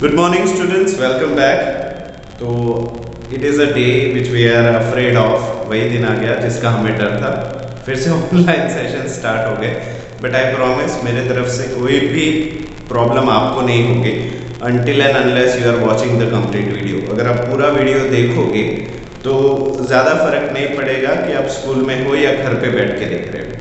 Good morning students, welcome back. तो it is a day which we are afraid of. वही दिन आ गया जिसका हमें डर था, फिर से ऑनलाइन सेशन स्टार्ट हो गए. बट आई प्रॉमिस मेरे तरफ से कोई भी प्रॉब्लम आपको नहीं होगी until and unless you are watching the complete video. अगर आप पूरा वीडियो देखोगे तो ज़्यादा फर्क नहीं पड़ेगा कि आप स्कूल में हो या घर पे बैठ के देख रहे हो.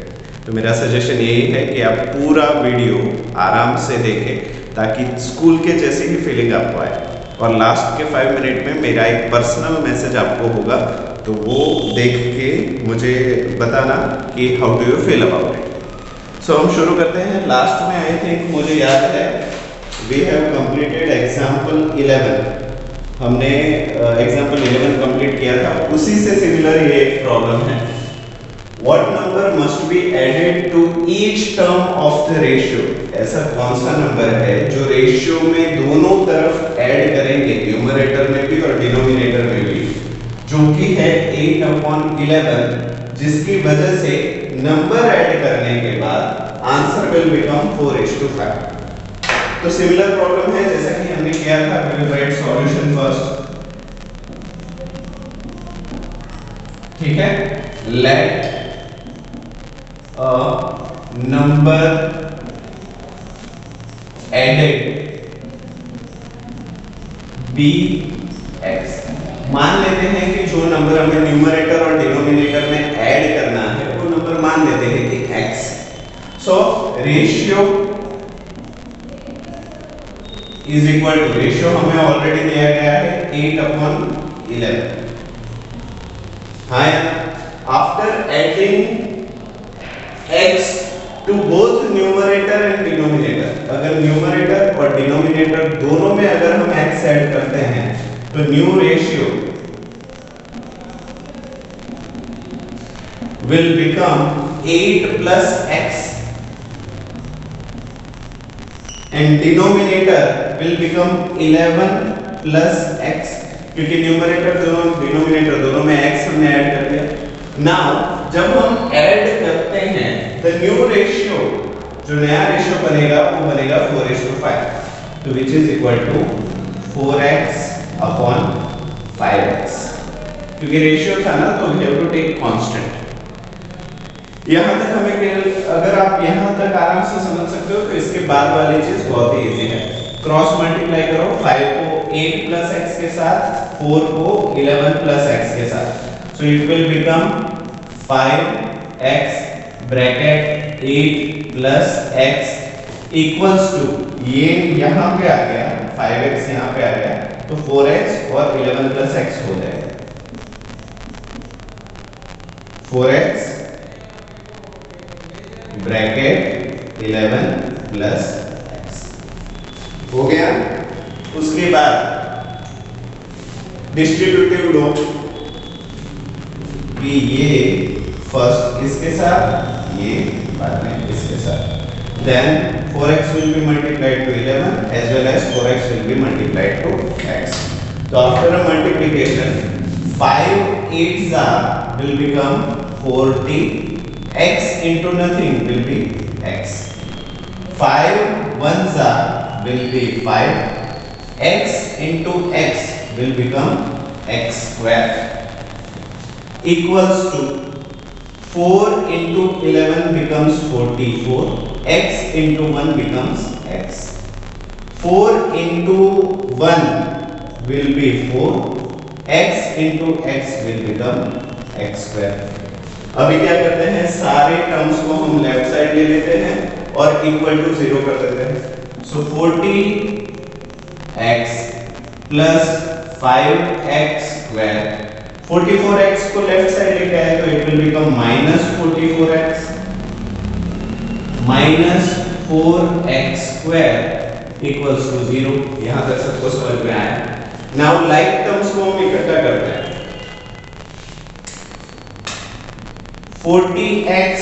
तो मेरा सजेशन यही है कि आप पूरा वीडियो आराम से देखें ताकि स्कूल के जैसी ही फीलिंग आपको आए. और लास्ट के 5 मिनट में मेरा एक पर्सनल मैसेज आपको होगा, तो वो देख के मुझे बताना कि how do you feel about it. So हम शुरू करते हैं. लास्ट में आई थिंक मुझे याद है वी हैव कंप्लीटेड एग्जाम्पल 11. हमने एग्जाम्पल 11 कंप्लीट किया था. उसी से सिमिलर ये एक प्रॉब्लम है. What number must be added to each term of the ratio? ऐसा कौन सा नंबर है जो रेशियो में दोनों तरफ ऐड करेंगे, न्यूमरेटर में भी और डिनोमिनेटर में भी, जो कि है 8/11, जिसकी वजह से नंबर ऐड करने के बाद आंसर विल बिकम 4:5. तो सिमिलर प्रॉब्लम है जैसा कि हमने किया था. We will write solution first. ठीक है. Let number added be x. मान लेते हैं कि जो नंबर हमें न्यूमरेटर और डिनोमिनेटर में ऐड करना है वो नंबर मान लेते हैं कि x. So ratio is equal to, ratio हमें ऑलरेडी दिया गया है 8/11. हाँ, after adding x to both numerator and denominator, अगर न्यूमरेटर और डिनोमिनेटर दोनों में अगर हम x ऐड करते हैं तो new ratio will become 8 plus x and denominator will become 11 plus x, क्योंकि न्यूमरेटर दोनों डिनोमिनेटर दोनों में x हमने ऐड कर दिया. नाउ जब हम ऐड करते हैं द न्यू रेशियो, जो नया रेशियो बनेगा वो बनेगा 4:5, तो which is equal to 4x/5x. क्योंकि रेशियो था ना तो we have to take constant. यहां तक हमें, अगर आप यहां तक आराम से समझ सकते हो तो इसके बाद वाली चीज बहुत ही इजी है. क्रॉस मल्टीप्लाई करो 5 को 8 प्लस x के साथ, 4 को 11 प्लस x के साथ. So it will become 5x bracket 8 plus x equals to, ये यहाँ पे आ गया 5x, यहाँ पे आ गया तो 4x और 11 plus x हो जाएगा. 4x ब्रैकेट 11 plus x हो गया. उसके बाद डिस्ट्रीब्यूटिव लो कि ये फर्स्ट इसके साथ, ये बाद में इसके साथ. Then 4x will be multiplied to 11 as well as 4x will be multiplied to x. So after a multiplication, 5 8s will become 40. X into nothing will be x. 5 1s will be 5. X into x will become x square. Equals to 4 into 11 becomes 44. X into 1 becomes x. 4 into 1 will be 4. X into x will become x square. अभी क्या करते हैं, सारे terms को हम left side ले लेते हैं और इक्वल टू 0 कर देते हैं. सो 40x plus 5x square. 44x को लेफ्ट साइड लेके आए तो it will become -44x minus 4x square equals to 0. यहां तक सबको समझ में आया. नाउ लाइक टर्म्स को हम इकट्ठा करते हैं. 40x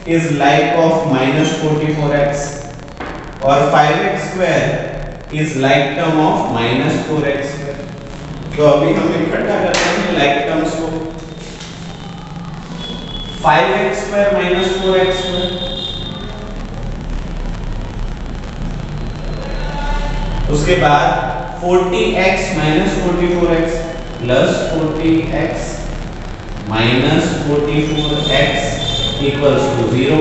is like of -44x और 5x square is like term of -4x square. तो अभी हम इकट्ठा करते हैं लाइक टर्म्स को. 5x square minus 4x square, उसके बाद 40x minus 44x plus 40x minus 44x equals to 0.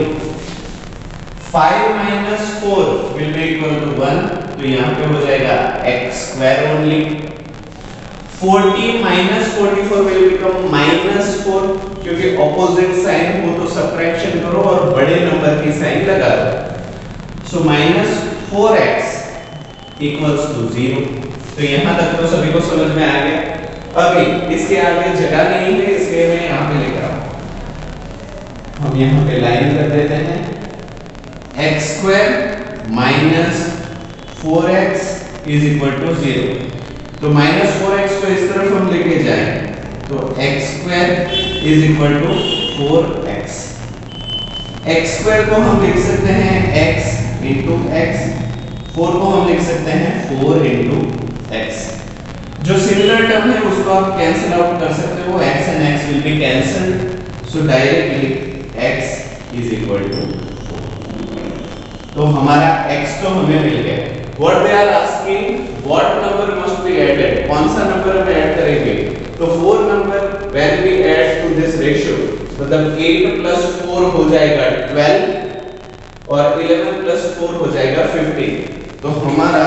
5 minus 4 will be equal to 1, तो यहाँ पे हो जाएगा x square only. 40 minus 44 will become minus 4, क्योंकि opposite sign हो तो subtraction करो और बड़े नंबर की साइन लगा दो. So minus 4x equals to 0. तो यहाँ तक तो सभी को समझ में आ गया. अभी इसके आगे जगह नहीं है, इसलिए मैं यहाँ पे लिख रहा हूँ. हम यहाँ पे लाइन कर देते हैं. x square minus 4x is equal to 0. तो minus 4x को इस तरफ हम लेके जाएं तो x square is equal to 4x. x square को हम लिख सकते हैं x into x, 4 को हम लिख सकते हैं 4 into x. जो सिमिलर टर्म है उसको आप कैंसिल आउट कर सकते हो. x and x will be cancelled, so directly x is equal to 4. तो हमारा x तो हमें मिल गया. What they are asking, what number must be added? कौन सा नंबर हम ऐड करेंगे? तो 4 number when we add to this ratio, मतलब 8 plus 4 हो जाएगा 12 और 11 plus 4 हो जाएगा 15. तो हमारा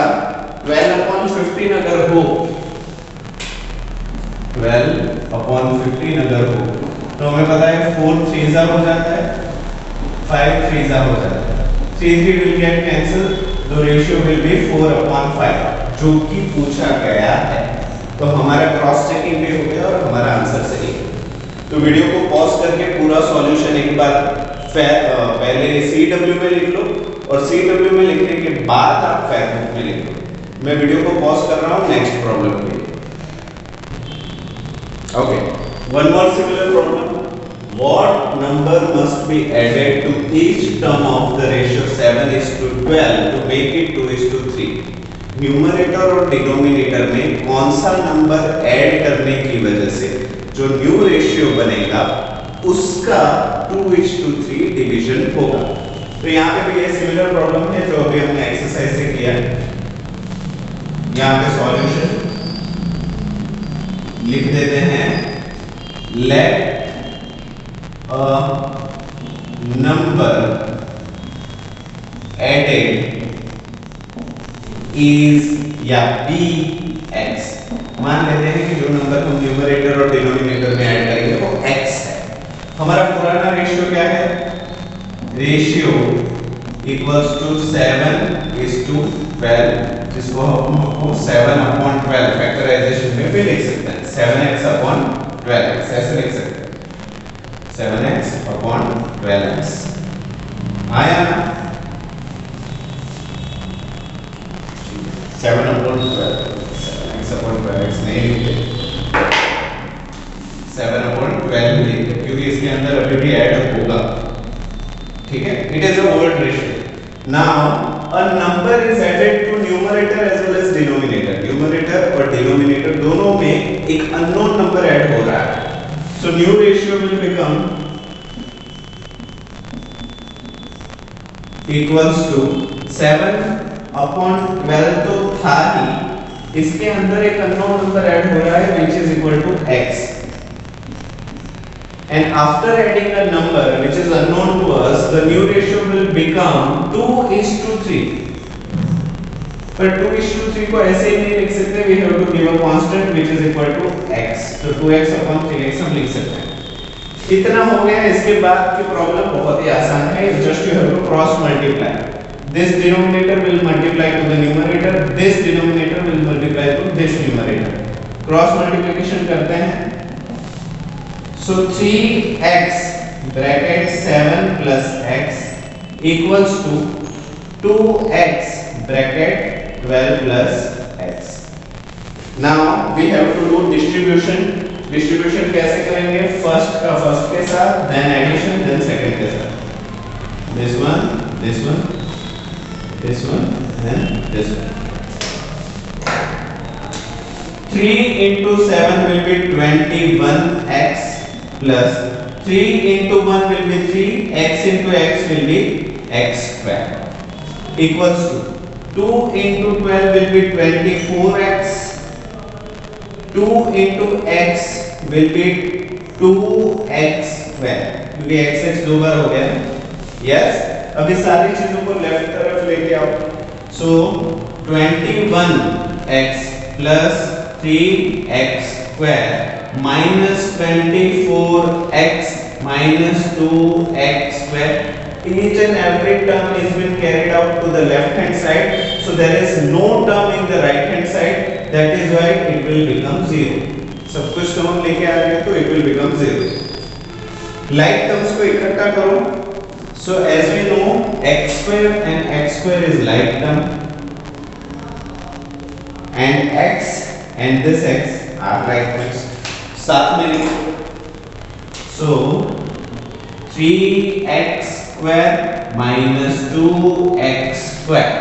12 upon 15 अगर हो 12 upon 15 अगर हो तो हमें पता है 4 3 हो जाता है, 5 3 हो जाता है. 3 will get cancelled, the ratio will be 4 upon 5 जो कि पूछा गया है. तो हमारा क्रॉस चेकिंग भी हो गया और हमारा आंसर सही है. तो वीडियो को पॉज करके पूरा सॉल्यूशन एक बार पहले CW में लिख लो और CW में लिखने के बाद आप फेसबुक में लिख लो. मैं वीडियो को पॉज कर रहा हूँ नेक्स्ट प्रॉब्लम के लिए. Okay, one more similar problem. What number must be added to each term of the ratio 7:12 to make it 2:3? Numerator और डिनोमिनेटर में कौन सा नंबर ऐड करने की वजह से जो न्यू रेशियो बनेगा उसका 2:3 डिवीजन होगा. तो यहाँ पे भी ये सिमिलर प्रॉब्लम है जो अभी हमने एक्सरसाइज से किया है. यहाँ पे सॉल्यूशन लिख देते हैं. Let a number added is या बी एक्स. मान लेते हैं कि जो नंबर हम न्यूमरेटर और डिनोमिनेटर में ऐड करेंगे वो x है. हमारा पुराना रेशियो क्या है? रेशियो इक्वल्स टू 7:12, जिसको हम 7/12 फैक्टराइजेशन में भी लिख सकते हैं. 7x/12x ऐसे लिख सकते हैं. 7x/12x आया ना? 7/12x नहीं लिखते, 7/12 लिखते क्योंकि इसके अंदर अभी भी ऐड होगा. ठीक है, it is a old ratio. Now a number is added to numerator as well as denominator. Numerator और denominator दोनों में एक unknown number ऐड हो रहा है. So new ratio will become equals to 7/12 तो था ही, इसके अंदर एक unknown number ऐड हो रहा है which is equal to x. And after adding a number which is unknown to us, the new ratio will become 2:3. But 2:3 को ऐसे ही नहीं लिख सकते. We have to give a constant which is equal to x. तो 2x/3x हम लिख सकते हैं. इतना हो गया. इसके बाद की प्रॉब्लम बहुत ही आसान है. Just you have to cross multiply. This denominator will multiply to the numerator. This denominator will multiply to this numerator. Cross multiplication करते हैं. So 3x bracket 7 plus x equals to 2x bracket 12 plus x. Now we have to do distribution. Distribution कैसे करेंगे? First का first के साथ, then addition, then second के साथ. This one, this one, this one, and this one. 3 into 7 will be 21x. Plus 3 into 1 will be 3, x into x will be x square equals to 2 into 12 will be 24x 2 into x will be 2x square, क्योंकि x दो बार हो गया है। Yes, अभी सारी चीजों को left तरफ लेके आओ। सो 21x plus 3x square minus 24x minus 2x square. Each and every term is been carried out to the left hand side, so there is no term in the right hand side, that is why it will become 0. सब कुछ term लेके आ गए तो it will become 0. like terms को इकट्ठा करो। so as we know x square and x square is like term and x and this x are like terms, साथ में लिखो। so 3x square minus 2x square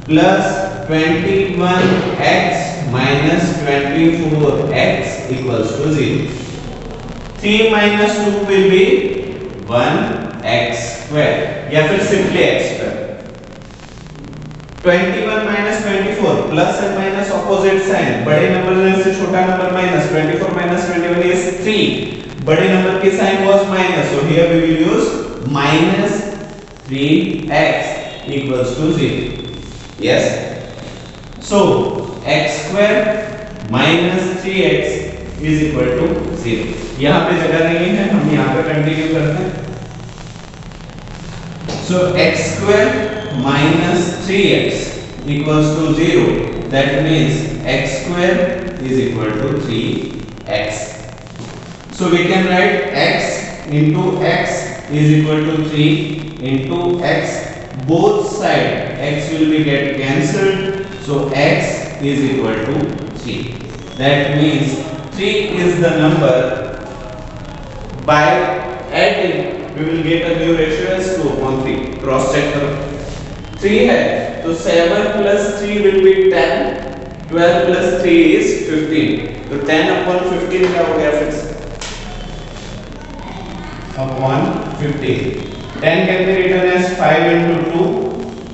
plus 21x minus 24x equals to 0. 3 minus 2 will be 1x square या फिर simply x square. 21 minus 24 plus and minus opposite sign, बड़े number में से छोटा number minus, 24 minus 21 is 3, बड़े number की sign was minus, so here we will use minus 3x equals to 0. yes, so x square minus 3x is equal to 0. यहाँ पे जगह नहीं है, हम यहाँ पे कंटिन्यू करते हैं। so x square minus 3x equals to 0, that means x square is equal to 3x. so we can write x into x is equal to 3 into x, both side x will be get cancelled, so x is equal to 3. that means 3 is the number, by adding we will get a new ratio as 2/3. Cross check करो, 3 है तो 7 plus 3 will be 10, 12 plus 3 is 15, तो 10/15 क्या हो गया फिर से upon 15. 10 can be written as 5 into 2,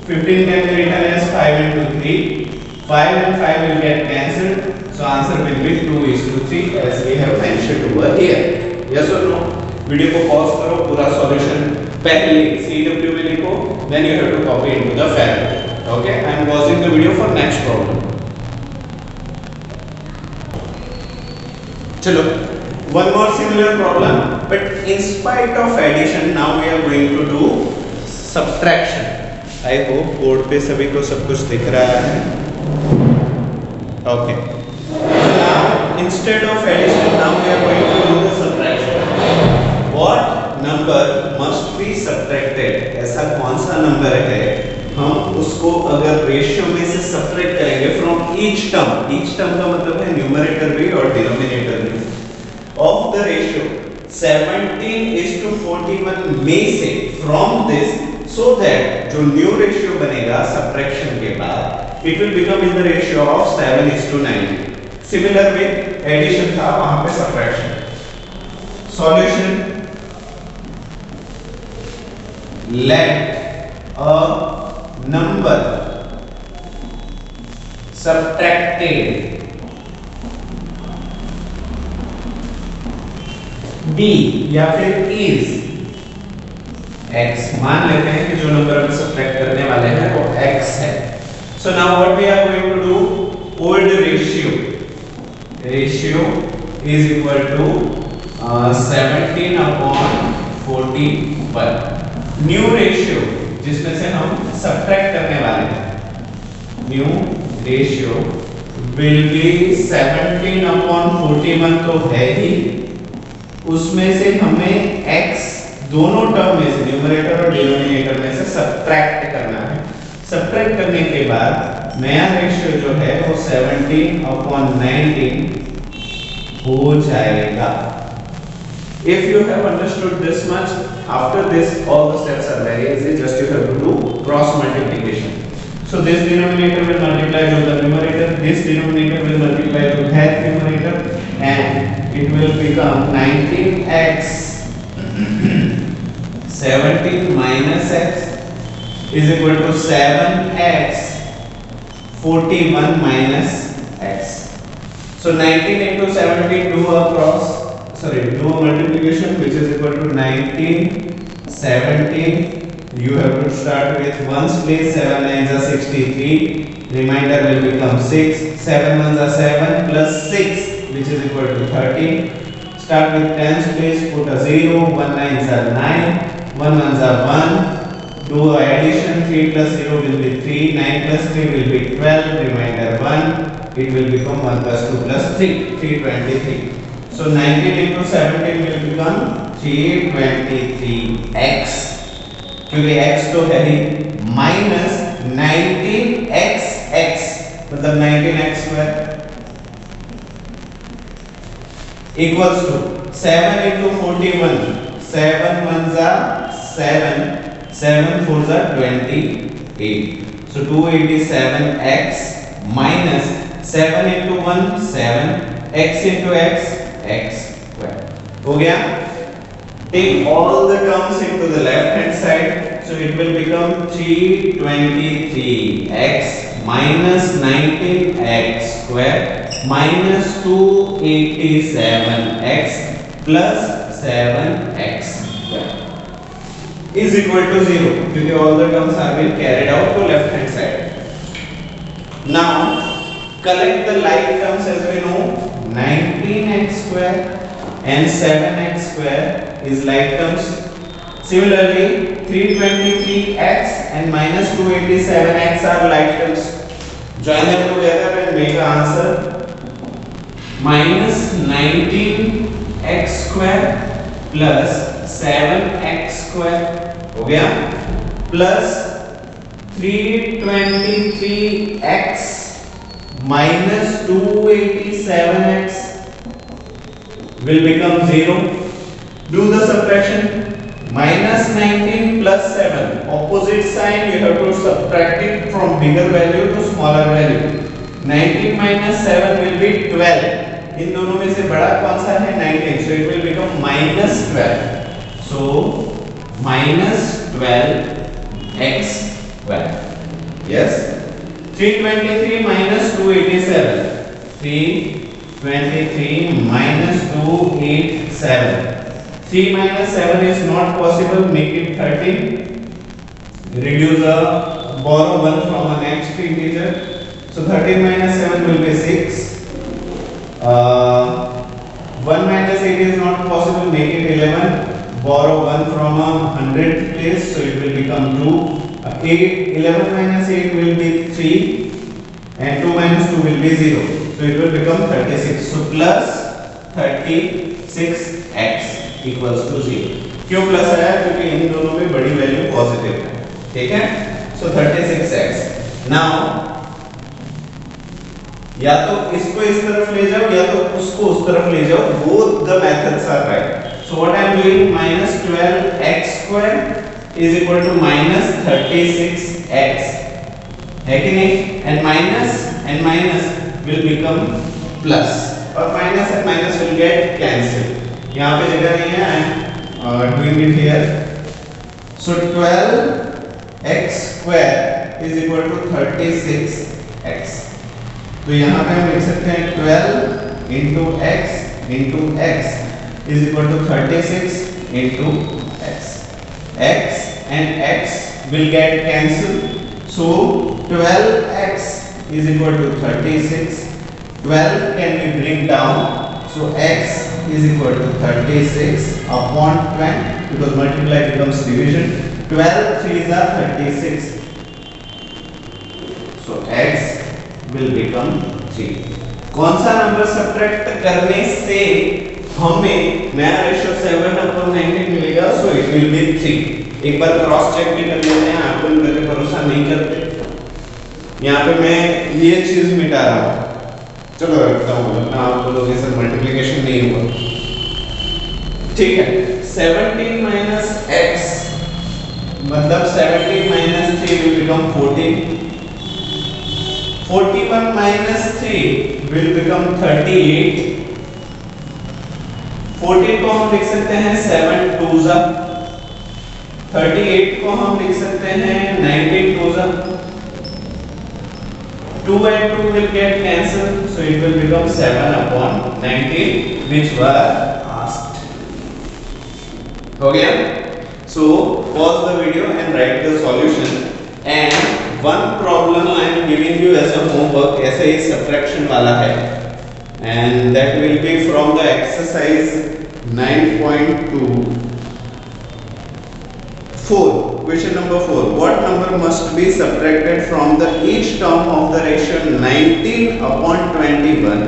15 can be written as 5 into 3, 5 and 5 will get cancelled, so answer will be 2:3 as we have mentioned over here. yes or no? Video को pause करो, पूरा solution पहले CW में लिखो, then you have to copy into the file. okay, I am pausing the video for next problem. चलो, one more similar problem, but in spite of addition now we are going to do subtraction. I hope board पे सभी को सब कुछ दिख रहा है। okay, now instead of addition now we are going to do the subtraction. what number must be subtracted, ऐसा कौन सा नंबर है हम उसको अगर रेशियो में से सब्ट्रैक्ट करेंगे from each term, each term का मतलब है न्यूमरेटर भी और डिनोमिनेटर भी, ऑफ द रेशियो 17:41 में से फ्रॉम दिस, सो दैट जो न्यू रेशियो बनेगा सब्ट्रैक्शन के बाद it will become in the ratio of 7:90. Similar with addition था, वहां पे subtraction. Solution, let a number subtracted be या फिर is x, मान लेते हैं कि जो नंबर हम सब्ट्रैक्ट करने वाले हैं वो x है. so now what we are going to do, old ratio is equal to 17/41. New ratio जिसमें से हम सब्ट्रैक्ट करने वाले हैं, न्यू रेशियो विल बी 17/41 तो है ही, उसमें से हमें x दोनों टर्म में से न्यूमरेटर और डिनोमिनेटर में से सब्ट्रैक्ट करना है. सब्ट्रैक्ट करने के बाद नया रेशियो जो है वो 17/19 हो जाएगा. If you have understood this much, after this all the steps are very easy, just you have to do cross multiplication. So this denominator will multiply with the numerator, this denominator will multiply with that numerator, and it will become 19x 17 minus x is equal to 7x 41 minus x. So 19 into 17, do a multiplication which is equal to 19, 17. You have to start with ones place. 7 9s are 63. Remainder will become 6. 7 1s are 7 plus 6, which is equal to 13. Start with tens place. Put a 0. 1 9s are 9. 1 1s are 1. Do addition. 3 plus 0 will be 3. 9 plus 3 will be 12. Remainder 1. It will become 1 plus 2 plus 3, 323. So 19 into 17 will become 323x, क्योंकि x तो है ही, minus 19xx, मतलब 19x square equals to 7 into 41, 7 1s are 7, 7 4s are 28. So 287x minus 7 into 1 7, x into x x square. हो गया? Take all the terms into the left hand side, so it will become 323x minus 19x square minus 287x plus 7x square is equal to 0, because all the terms are being carried out to left hand side. Now collect the like terms. As we know, 19x square and 7x square is like terms. Similarly, 323x and minus 287x are like terms. Join them together and make an answer. Minus 19x square plus 7x square हो गया, plus 323x minus 287x will become 0. Do the subtraction. Minus 19 plus 7, opposite sign you have to subtract it from bigger value to smaller value. 19 minus 7 will be 12. इन दोनों में से बड़ा कौन सा है? 19. So it will become minus 12. So minus 12x square. Yes. 323 minus 287. 323 minus 287. 3 minus 7 is not possible. Make it 13. Reduce borrow 1 from a next integer. So 13 minus 7 will be 6. 1 minus 8 is not possible. Make it 11. Borrow 1 from a 100th place. So it will become 2. 11 minus 8 will be 3 and 2 minus 2 will be 0. So it will become 36. So plus 36x equals to 0. क्यों plus आया? क्योंकि इन दोनों में बड़ी value positive है. ठीक है? So 36x. Now या तो इसको इस तरफ ले जाओ या तो उसको उस तरफ ले जाओ. Both the methods are right. So what I am doing, minus 12x square is equal to minus 36x, है कि नहीं? And minus will become plus, और minus and minus will get cancelled. यहाँ पे जगह नहीं है. I am doing it here. So 12x square is equal to 36x. तो यहाँ पे हम लिख सकते हैं 12 into x is equal to 36 into x. X and x will get cancelled. So 12x is equal to 36. 12 can be bring down. So x is equal to 36 upon 20, because multiply becomes division. 12 3s are 36. So x will become 3. कौन सा number subtract करने से हमें नया ratio 7/19 मिलेगा? So it will be 3. एक बार cross check भी कर लेते हैं. आपको इन पे भरोसा नहीं करते. यहाँ पे मैं ये चीज मिटा रहा हूँ. चलो रखता हूँ, वरना आप बोलोगे सर मल्टीप्लिकेशन नहीं हुआ. ठीक है. 17 minus x मतलब 17 minus 3 will become 14. 41 minus 3 will become 38. 14 को हम लिख सकते हैं 7 2s. 38 को हम लिख सकते हैं 19 2s. 2 and 2 will get cancelled, so it will become 7 upon 19 which were asked. हो गया? So pause the video and write the solution. And one problem I am giving you as a homework, ऐसे ही subtraction वाला है, and that will be from the exercise 9.2. 4. Question number 4. What number must be subtracted from the each term of the ratio 19 upon 21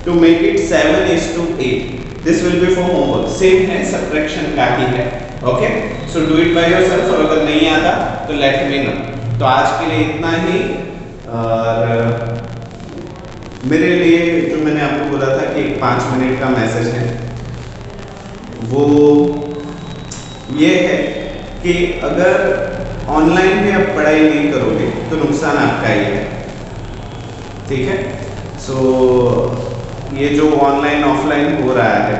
to make it 7:8? This will be for homework. Same है, subtraction का ही है. Okay? So do it by yourself. और अगर नहीं आता तो let me know. तो आज के लिए इतना ही. और मेरे लिए जो मैंने आपको बोला था कि 5 मिनट का मैसेज है, वो ये है कि अगर ऑनलाइन भी आप पढ़ाई नहीं करोगे तो नुकसान आपका ही है. ठीक है? सो ये जो ऑनलाइन ऑफलाइन हो रहा है,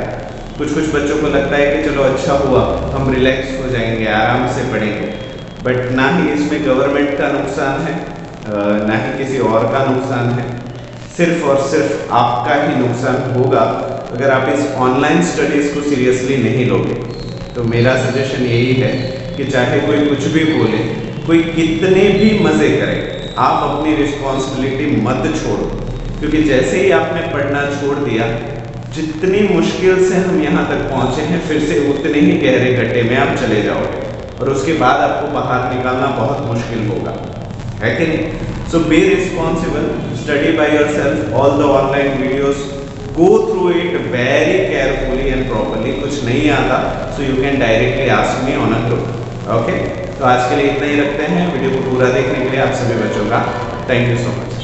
कुछ बच्चों को लगता है कि चलो अच्छा हुआ, हम रिलैक्स हो जाएंगे, आराम से पढ़ेंगे, बट ना ही इसमें गवर्नमेंट का नुकसान है, ना ही किसी और का नुकसान है. सिर्फ और सिर्फ आपका ही नुकसान होगा अगर आप इस ऑनलाइन स्टडीज़ को सीरियसली नहीं लोगे. तो मेरा सजेशन यही है कि चाहे कोई कुछ भी बोले, कोई कितने भी मज़े करे, आप अपनी रिस्पॉन्सिबिलिटी मत छोड़ो. क्योंकि जैसे ही आपने पढ़ना छोड़ दिया, जितनी मुश्किल से हम यहाँ तक पहुँचे हैं, फिर से उतने ही गहरे गड्ढे में आप चले जाओगे और उसके बाद आपको बाहर निकालना बहुत मुश्किल होगा, है कि नहीं? So be responsible, study by yourself all the online videos, go through it very carefully and properly. कुछ नहीं आता so you can directly ask me on a group. Okay? तो आज के लिए इतना ही रखते हैं. वीडियो को पूरा देखने के लिए आप सभी बच्चों का थैंक यू सो मच.